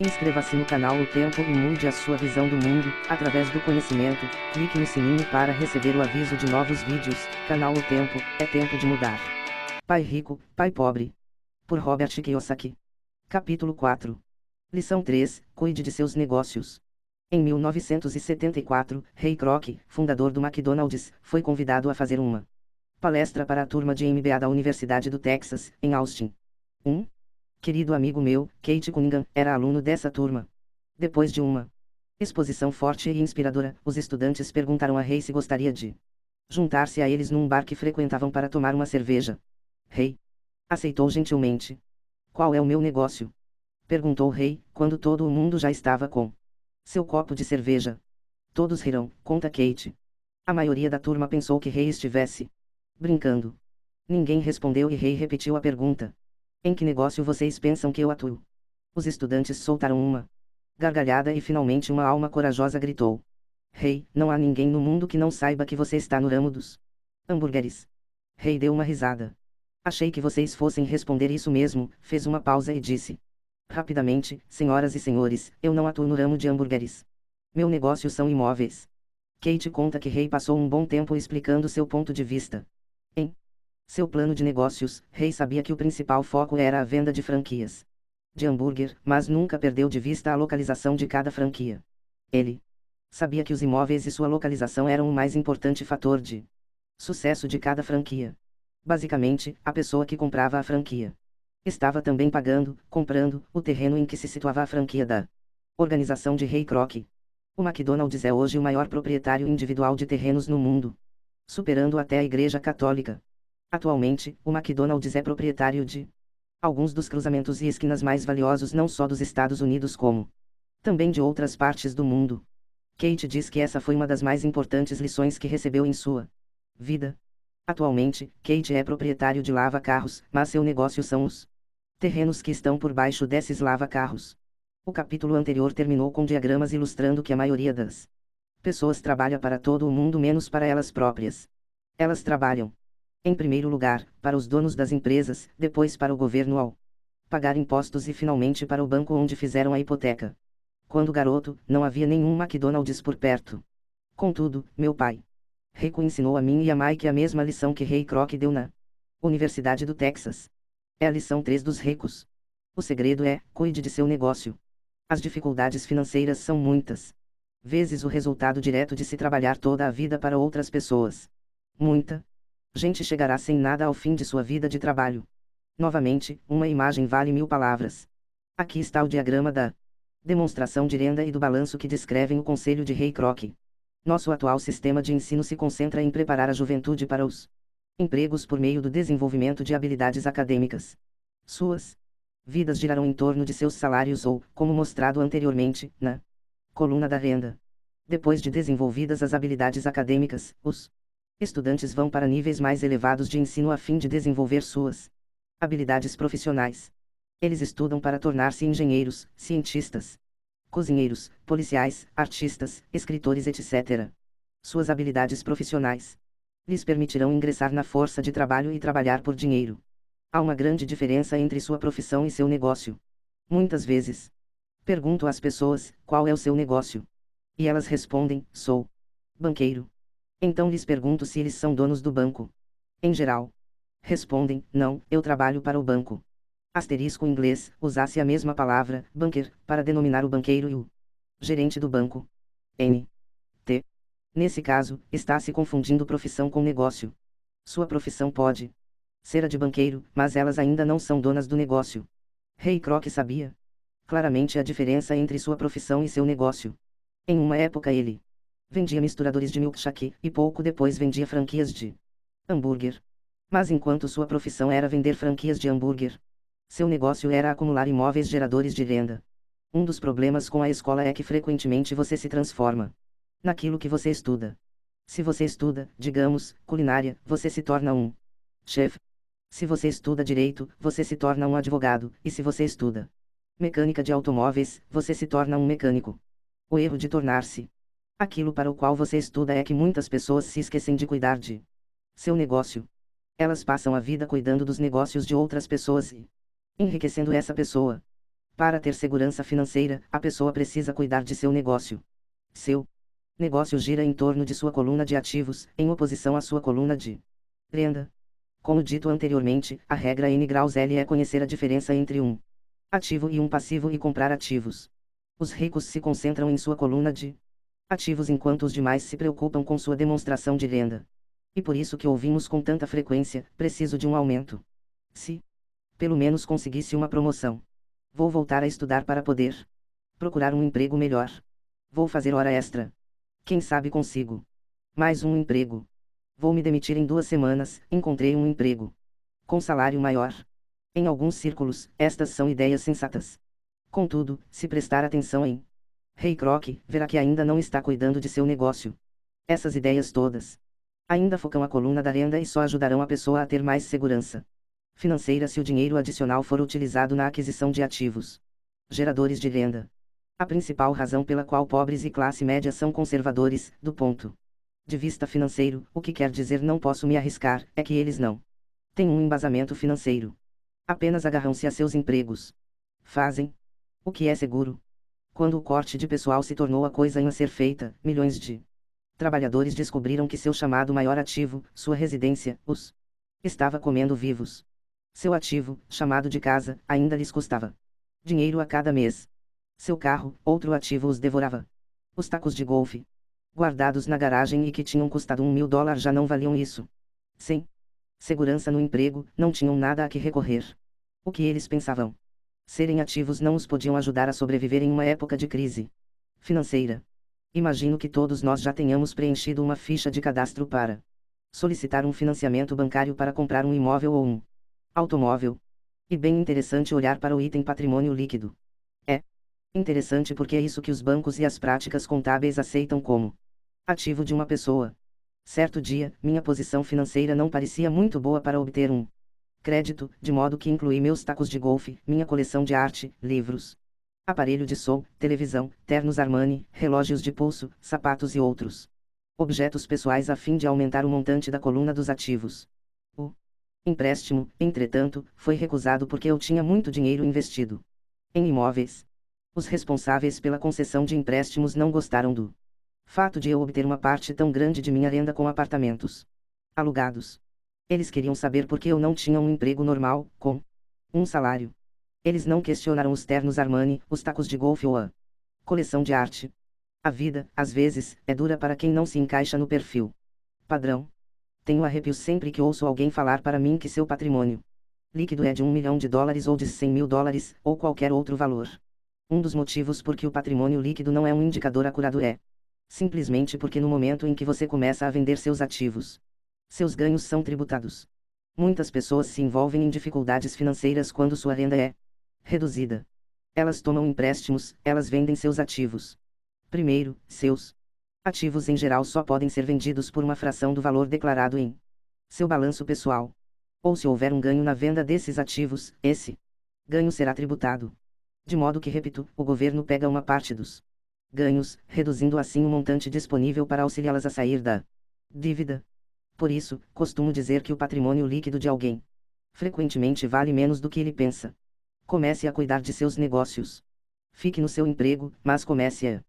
Inscreva-se no canal O Tempo e mude a sua visão do mundo, através do conhecimento. Clique no sininho para receber o aviso de novos vídeos. Canal O Tempo, é tempo de mudar. Pai Rico, Pai Pobre. Por Robert Kiyosaki. Capítulo 4. Lição 3, cuide de seus negócios. Em 1974, Ray Kroc, fundador do McDonald's, foi convidado a fazer uma palestra para a turma de MBA da Universidade do Texas, em Austin. Um querido amigo meu, Kate Cunningham, era aluno dessa turma. Depois de uma exposição forte e inspiradora, os estudantes perguntaram a Ray se gostaria de juntar-se a eles num bar que frequentavam para tomar uma cerveja. Ray aceitou gentilmente. Qual é o meu negócio? Perguntou Ray, quando todo o mundo já estava com seu copo de cerveja. Todos riram, conta Kate. A maioria da turma pensou que Ray estivesse brincando. Ninguém respondeu e Ray repetiu a pergunta. Em que negócio vocês pensam que eu atuo? Os estudantes soltaram uma gargalhada e finalmente uma alma corajosa gritou. Ray, não há ninguém no mundo que não saiba que você está no ramo dos hambúrgueres. Ray deu uma risada. Achei que vocês fossem responder isso mesmo, fez uma pausa e disse. Rapidamente, senhoras e senhores, eu não atuo no ramo de hambúrgueres. Meu negócio são imóveis. Kate conta que Ray passou um bom tempo explicando seu ponto de vista. Em seu plano de negócios, Ray sabia que o principal foco era a venda de franquias de hambúrguer, mas nunca perdeu de vista a localização de cada franquia. Ele sabia que os imóveis e sua localização eram o mais importante fator de sucesso de cada franquia. Basicamente, a pessoa que comprava a franquia estava também comprando, o terreno em que se situava a franquia da organização de Ray Kroc. O McDonald's é hoje o maior proprietário individual de terrenos no mundo, superando até a Igreja Católica. Atualmente, o McDonald's é proprietário de alguns dos cruzamentos e esquinas mais valiosos não só dos Estados Unidos como também de outras partes do mundo. Kate diz que essa foi uma das mais importantes lições que recebeu em sua vida. Atualmente, Kate é proprietário de lava-carros, mas seu negócio são os terrenos que estão por baixo desses lava-carros. O capítulo anterior terminou com diagramas ilustrando que a maioria das pessoas trabalha para todo o mundo menos para elas próprias. Elas trabalham, em primeiro lugar, para os donos das empresas, depois para o governo ao pagar impostos e finalmente para o banco onde fizeram a hipoteca. Quando garoto, não havia nenhum McDonald's por perto. Contudo, meu pai Rico ensinou a mim e a Mike a mesma lição que Ray Kroc deu na Universidade do Texas. É a lição 3 dos ricos. O segredo é, cuide de seu negócio. As dificuldades financeiras são muitas vezes o resultado direto de se trabalhar toda a vida para outras pessoas. Muita gente chegará sem nada ao fim de sua vida de trabalho. Novamente, uma imagem vale 1000 palavras. Aqui está o diagrama da demonstração de renda e do balanço que descrevem o conselho de Ray Kroc. Nosso atual sistema de ensino se concentra em preparar a juventude para os empregos por meio do desenvolvimento de habilidades acadêmicas. Suas vidas girarão em torno de seus salários ou, como mostrado anteriormente, na coluna da renda. Depois de desenvolvidas as habilidades acadêmicas, os estudantes vão para níveis mais elevados de ensino a fim de desenvolver suas habilidades profissionais. Eles estudam para tornar-se engenheiros, cientistas, cozinheiros, policiais, artistas, escritores, etc. Suas habilidades profissionais lhes permitirão ingressar na força de trabalho e trabalhar por dinheiro. Há uma grande diferença entre sua profissão e seu negócio. Muitas vezes, pergunto às pessoas, qual é o seu negócio? E elas respondem, sou banqueiro. Então lhes pergunto se eles são donos do banco. Em geral, respondem, não, eu trabalho para o banco. Asterisco inglês, usasse a mesma palavra, banker, para denominar o banqueiro e o gerente do banco. N. T. Nesse caso, está se confundindo profissão com negócio. Sua profissão pode ser a de banqueiro, mas elas ainda não são donas do negócio. Ray Kroc sabia claramente a diferença entre sua profissão e seu negócio. Em uma época ele vendia misturadores de milkshake, e pouco depois vendia franquias de hambúrguer. Mas enquanto sua profissão era vender franquias de hambúrguer, seu negócio era acumular imóveis geradores de renda. Um dos problemas com a escola é que frequentemente você se transforma naquilo que você estuda. Se você estuda, digamos, culinária, você se torna um chefe. Se você estuda direito, você se torna um advogado, e se você estuda mecânica de automóveis, você se torna um mecânico. O erro de tornar-se aquilo para o qual você estuda é que muitas pessoas se esquecem de cuidar de seu negócio. Elas passam a vida cuidando dos negócios de outras pessoas e enriquecendo essa pessoa. Para ter segurança financeira, a pessoa precisa cuidar de seu negócio. Seu negócio gira em torno de sua coluna de ativos, em oposição à sua coluna de renda. Como dito anteriormente, a regra N graus L é conhecer a diferença entre um ativo e um passivo e comprar ativos. Os ricos se concentram em sua coluna de ativos enquanto os demais se preocupam com sua demonstração de renda. E por isso que ouvimos com tanta frequência, preciso de um aumento. Se pelo menos conseguisse uma promoção. Vou voltar a estudar para poder procurar um emprego melhor. Vou fazer hora extra. Quem sabe consigo mais um emprego. Vou me demitir em 2 semanas, encontrei um emprego com salário maior. Em alguns círculos, estas são ideias sensatas. Contudo, se prestar atenção em Ray Kroc, verá que ainda não está cuidando de seu negócio. Essas ideias todas ainda focam a coluna da renda e só ajudarão a pessoa a ter mais segurança financeira se o dinheiro adicional for utilizado na aquisição de ativos geradores de renda. A principal razão pela qual pobres e classe média são conservadores, do ponto de vista financeiro, o que quer dizer não posso me arriscar, é que eles não têm um embasamento financeiro. Apenas agarram-se a seus empregos. Fazem o que é seguro. Quando o corte de pessoal se tornou a coisa a ser feita, milhões de trabalhadores descobriram que seu chamado maior ativo, sua residência, os estava comendo vivos. Seu ativo, chamado de casa, ainda lhes custava dinheiro a cada mês. Seu carro, outro ativo, os devorava. Os tacos de golfe guardados na garagem e que tinham custado $1.000 já não valiam isso. Sem segurança no emprego, não tinham nada a que recorrer. O que eles pensavam serem ativos não os podiam ajudar a sobreviver em uma época de crise financeira. Imagino que todos nós já tenhamos preenchido uma ficha de cadastro para solicitar um financiamento bancário para comprar um imóvel ou um automóvel. E bem interessante olhar para o item patrimônio líquido. É interessante porque é isso que os bancos e as práticas contábeis aceitam como ativo de uma pessoa. Certo dia, minha posição financeira não parecia muito boa para obter um crédito, de modo que incluí meus tacos de golfe, minha coleção de arte, livros, aparelho de som, televisão, ternos Armani, relógios de pulso, sapatos e outros objetos pessoais a fim de aumentar o montante da coluna dos ativos. O empréstimo, entretanto, foi recusado porque eu tinha muito dinheiro investido em imóveis. Os responsáveis pela concessão de empréstimos não gostaram do fato de eu obter uma parte tão grande de minha renda com apartamentos alugados. Eles queriam saber por que eu não tinha um emprego normal, com um salário. Eles não questionaram os ternos Armani, os tacos de golfe ou a coleção de arte. A vida, às vezes, é dura para quem não se encaixa no perfil padrão. Tenho arrepios sempre que ouço alguém falar para mim que seu patrimônio líquido é de $1 milhão ou de $100 mil, ou qualquer outro valor. Um dos motivos por que o patrimônio líquido não é um indicador acurado é simplesmente porque no momento em que você começa a vender seus ativos, seus ganhos são tributados. Muitas pessoas se envolvem em dificuldades financeiras quando sua renda é reduzida. Elas tomam empréstimos, elas vendem seus ativos. Primeiro, seus ativos em geral só podem ser vendidos por uma fração do valor declarado em seu balanço pessoal. Ou se houver um ganho na venda desses ativos, esse ganho será tributado. De modo que, repito, o governo pega uma parte dos ganhos, reduzindo assim o montante disponível para auxiliá-las a sair da dívida. Por isso, costumo dizer que o patrimônio líquido de alguém frequentemente vale menos do que ele pensa. Comece a cuidar de seus negócios. Fique no seu emprego, mas comece a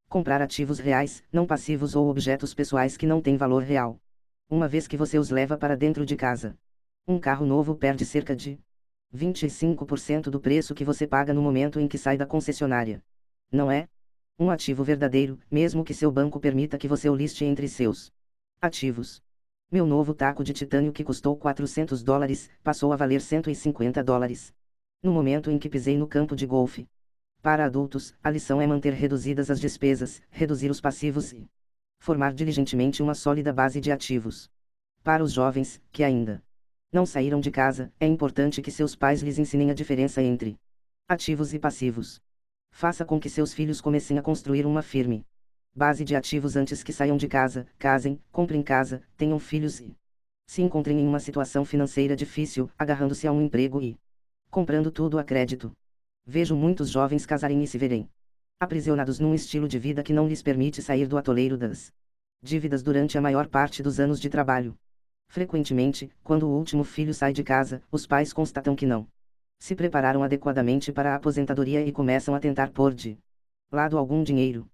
comprar ativos reais, não passivos ou objetos pessoais que não têm valor real. Uma vez que você os leva para dentro de casa, um carro novo perde cerca de 25% do preço que você paga no momento em que sai da concessionária. Não é um ativo verdadeiro, mesmo que seu banco permita que você o liste entre seus ativos. Meu novo taco de titânio que custou $400 passou a valer $150. No momento em que pisei no campo de golfe. Para adultos, a lição é manter reduzidas as despesas, reduzir os passivos e formar diligentemente uma sólida base de ativos. Para os jovens, que ainda não saíram de casa, é importante que seus pais lhes ensinem a diferença entre ativos e passivos. Faça com que seus filhos comecem a construir uma firme base de ativos antes que saiam de casa, casem, comprem casa, tenham filhos e se encontrem em uma situação financeira difícil, agarrando-se a um emprego e comprando tudo a crédito. Vejo muitos jovens casarem e se verem aprisionados num estilo de vida que não lhes permite sair do atoleiro das dívidas durante a maior parte dos anos de trabalho. Frequentemente, quando o último filho sai de casa, os pais constatam que não Se prepararam adequadamente para a aposentadoria e começam a tentar pôr de lado algum dinheiro.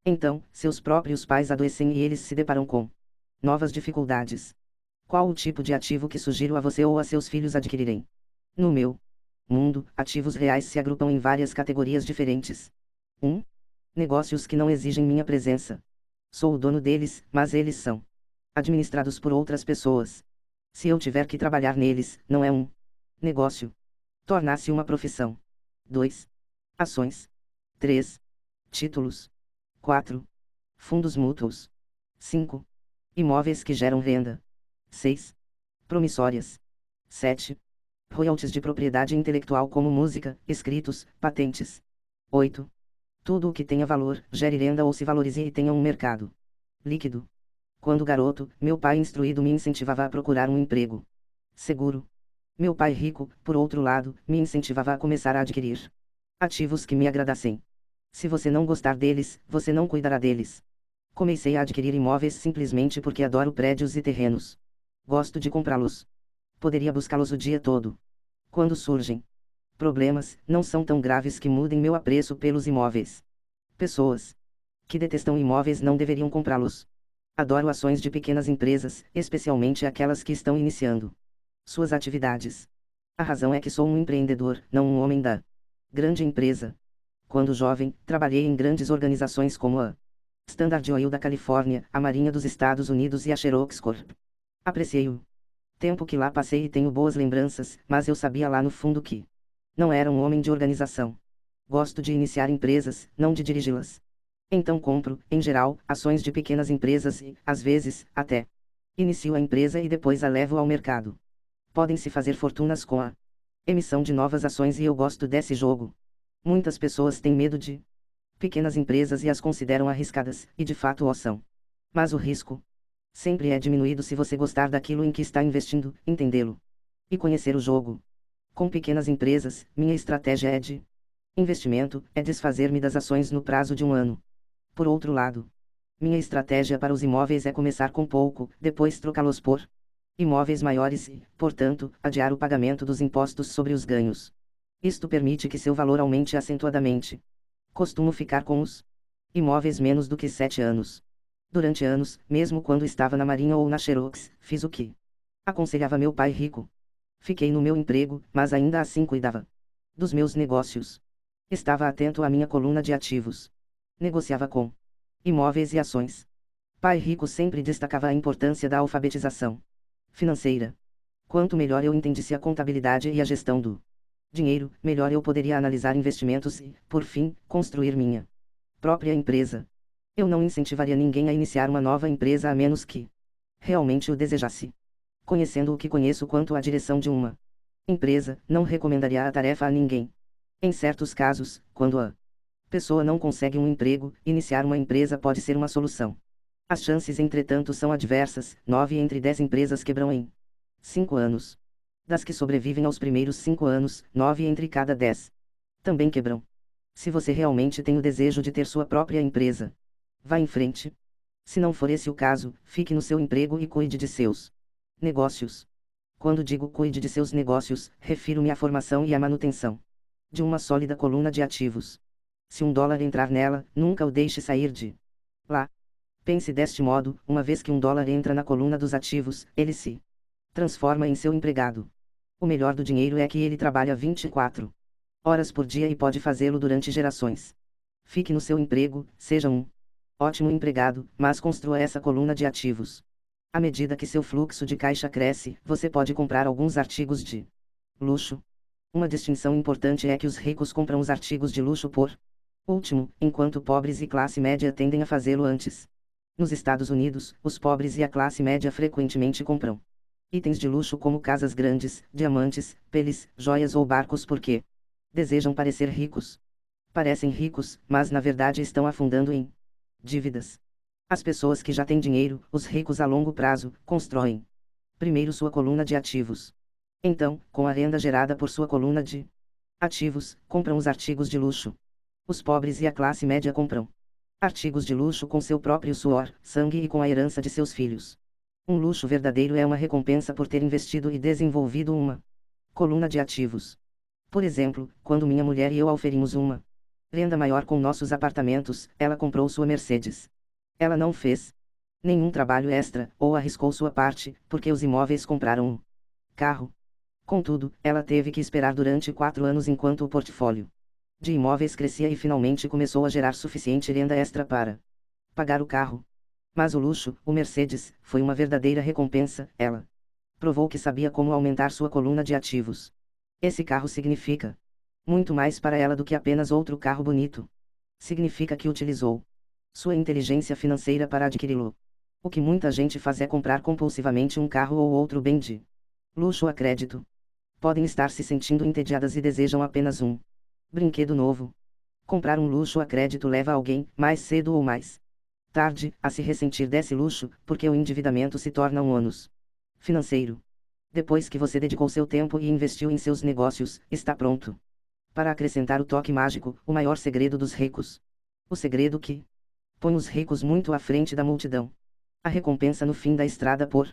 Então, seus próprios pais adoecem e eles se deparam com novas dificuldades. Qual o tipo de ativo que sugiro a você ou a seus filhos adquirirem? No meu mundo, ativos reais se agrupam em várias categorias diferentes. 1. Negócios que não exigem minha presença. Sou o dono deles, mas eles são administrados por outras pessoas. Se eu tiver que trabalhar neles, não é um negócio. Torna-se uma profissão. 2. Ações. 3. Títulos. 4. Fundos mútuos. 5. Imóveis que geram renda. 6. Promissórias. 7. Royalties de propriedade intelectual como música, escritos, patentes. 8. Tudo o que tenha valor, gere renda ou se valorize e tenha um mercado líquido. Quando garoto, meu pai instruído me incentivava a procurar um emprego seguro. Meu pai rico, por outro lado, me incentivava a começar a adquirir ativos que me agradassem. Se você não gostar deles, você não cuidará deles. Comecei a adquirir imóveis simplesmente porque adoro prédios e terrenos. Gosto de comprá-los. Poderia buscá-los o dia todo. Quando surgem problemas, não são tão graves que mudem meu apreço pelos imóveis. Pessoas que detestam imóveis não deveriam comprá-los. Adoro ações de pequenas empresas, especialmente aquelas que estão iniciando suas atividades. A razão é que sou um empreendedor, não um homem da grande empresa. Quando jovem, trabalhei em grandes organizações como a Standard Oil da Califórnia, a Marinha dos Estados Unidos e a Xerox Corp. Apreciei o tempo que lá passei e tenho boas lembranças, mas eu sabia lá no fundo que não era um homem de organização. Gosto de iniciar empresas, não de dirigi-las. Então compro, em geral, ações de pequenas empresas e, às vezes, até inicio a empresa e depois a levo ao mercado. Podem-se fazer fortunas com a emissão de novas ações e eu gosto desse jogo. Muitas pessoas têm medo de pequenas empresas e as consideram arriscadas, e de fato o são. Mas o risco sempre é diminuído se você gostar daquilo em que está investindo, entendê-lo e conhecer o jogo. Com pequenas empresas, minha estratégia é de investimento, é desfazer-me das ações no prazo de um ano. Por outro lado, minha estratégia para os imóveis é começar com pouco, depois trocá-los por imóveis maiores e, portanto, adiar o pagamento dos impostos sobre os ganhos. Isto permite que seu valor aumente acentuadamente. Costumo ficar com os imóveis menos do que 7 anos. Durante anos, mesmo quando estava na Marinha ou na Xerox, fiz o que aconselhava meu pai rico. Fiquei no meu emprego, mas ainda assim cuidava dos meus negócios. Estava atento à minha coluna de ativos. Negociava com imóveis e ações. Pai rico sempre destacava a importância da alfabetização financeira. Quanto melhor eu entendisse a contabilidade e a gestão do dinheiro, melhor eu poderia analisar investimentos e, por fim, construir minha própria empresa. Eu não incentivaria ninguém a iniciar uma nova empresa a menos que realmente o desejasse. Conhecendo o que conheço quanto à direção de uma empresa, não recomendaria a tarefa a ninguém. Em certos casos, quando a pessoa não consegue um emprego, iniciar uma empresa pode ser uma solução. As chances, entretanto, são adversas. 9 entre 10 empresas quebram em 5 anos. Das que sobrevivem aos primeiros 5 anos, 9 entre cada 10 também quebram. Se você realmente tem o desejo de ter sua própria empresa, vá em frente. Se não for esse o caso, fique no seu emprego e cuide de seus negócios. Quando digo cuide de seus negócios, refiro-me à formação e à manutenção de uma sólida coluna de ativos. Se $1 entrar nela, nunca o deixe sair de lá. Pense deste modo: uma vez que $1 entra na coluna dos ativos, ele se transforma em seu empregado. O melhor do dinheiro é que ele trabalha 24 horas por dia e pode fazê-lo durante gerações. Fique no seu emprego, seja um ótimo empregado, mas construa essa coluna de ativos. À medida que seu fluxo de caixa cresce, você pode comprar alguns artigos de luxo. Uma distinção importante é que os ricos compram os artigos de luxo por último, enquanto pobres e classe média tendem a fazê-lo antes. Nos Estados Unidos, os pobres e a classe média frequentemente compram itens de luxo como casas grandes, diamantes, peles, joias ou barcos porque desejam parecer ricos. Parecem ricos, mas na verdade estão afundando em dívidas. As pessoas que já têm dinheiro, os ricos a longo prazo, constroem primeiro sua coluna de ativos. Então, com a renda gerada por sua coluna de ativos, compram os artigos de luxo. Os pobres e a classe média compram artigos de luxo com seu próprio suor, sangue e com a herança de seus filhos. Um luxo verdadeiro é uma recompensa por ter investido e desenvolvido uma coluna de ativos. Por exemplo, quando minha mulher e eu oferimos uma renda maior com nossos apartamentos, ela comprou sua Mercedes. Ela não fez nenhum trabalho extra, ou arriscou sua parte, porque os imóveis compraram um carro. Contudo, ela teve que esperar durante 4 anos enquanto o portfólio de imóveis crescia e finalmente começou a gerar suficiente renda extra para pagar o carro. Mas o luxo, o Mercedes, foi uma verdadeira recompensa. Ela provou que sabia como aumentar sua coluna de ativos. Esse carro significa muito mais para ela do que apenas outro carro bonito. Significa que utilizou sua inteligência financeira para adquiri-lo. O que muita gente faz é comprar compulsivamente um carro ou outro bem de luxo a crédito. Podem estar se sentindo entediadas e desejam apenas um brinquedo novo. Comprar um luxo a crédito leva alguém, mais cedo ou mais tarde, a se ressentir desse luxo, porque o endividamento se torna um ônus financeiro. Depois que você dedicou seu tempo e investiu em seus negócios, está pronto para acrescentar o toque mágico, o maior segredo dos ricos. O segredo que põe os ricos muito à frente da multidão. A recompensa no fim da estrada por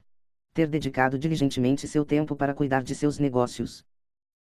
ter dedicado diligentemente seu tempo para cuidar de seus negócios.